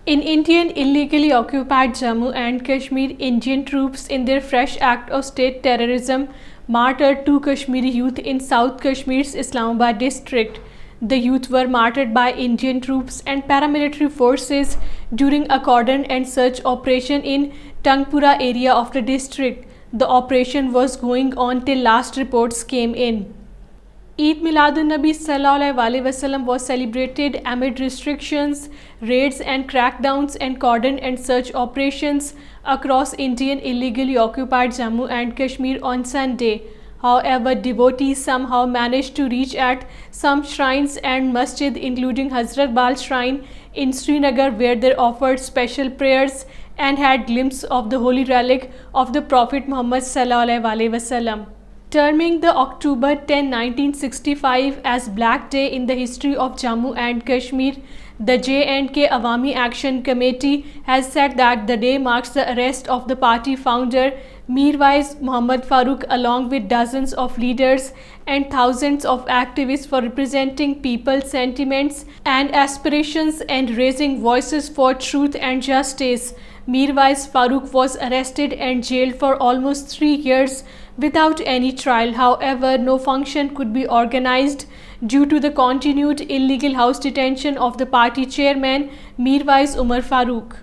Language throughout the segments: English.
In Indian illegally occupied Jammu and Kashmir, Indian troops in their fresh act of state terrorism martyred two Kashmiri youth in South Kashmir's Islamabad district. The youth were martyred by Indian troops and paramilitary forces during a cordon and search operation in Tengpowa area of the district. The operation was going on till last reports came in. Eid Miladun-Nabi Sallallahu Alaihi Wasallam was celebrated amid restrictions, raids and crackdowns and cordon and search operations across Indian illegally occupied Jammu and Kashmir on Sunday. However, devotees somehow managed to reach at some shrines and masjid, including Hazrat Bal Shrine in Srinagar, where they offered special prayers and had glimpse of the holy relic of the Prophet Muhammad Sallallahu Alaihi Wasallam. Terming the October 10, 1965 as Black Day in the history of Jammu and Kashmir, the J&K Awami Action Committee has said that the day marks the arrest of the party founder Mirwaiz Muhammad Farooq along with dozens of leaders and thousands of activists for representing people's sentiments and aspirations and raising voices for truth and justice. Mirwaiz Farooq was arrested and jailed for almost 3 years without any trial. However, no function could be organized due to the continued illegal house detention of the party chairman Mirwaiz Muhammad Farooq.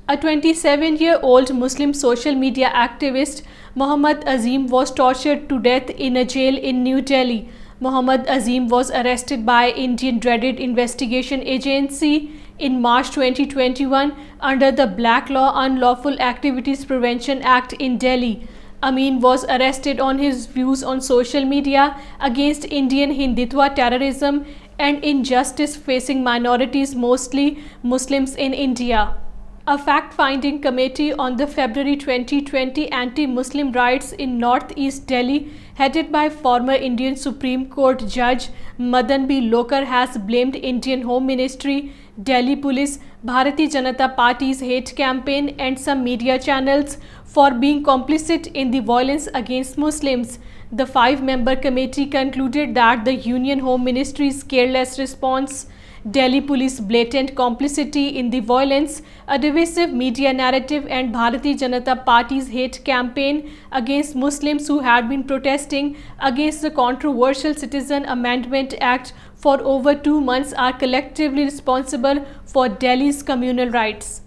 A 27-year-old Muslim social media activist, Muhammad Azim, was tortured to death in a jail in New Delhi. Muhammad Azim was arrested by Indian Dreaded Investigation Agency in March 2021 under the Black Law Unlawful Activities Prevention Act in Delhi. Amin was arrested on his views on social media against Indian Hindutva terrorism and injustice facing minorities, mostly Muslims in India. A fact-finding committee on the February 2020 anti-Muslim riots in northeast Delhi, headed by former Indian Supreme Court Judge Madan B. Lokar, has blamed Indian Home Ministry, Delhi Police, Bharatiya Janata Party's hate campaign and some media channels for being complicit in the violence against Muslims. The 5-member committee concluded that the Union Home Ministry's careless response, Delhi Police blatant complicity in the violence, a divisive media narrative and Bharatiya Janata Party's hate campaign against Muslims who had been protesting against the controversial Citizen Amendment Act for over 2 months are collectively responsible for Delhi's communal riots.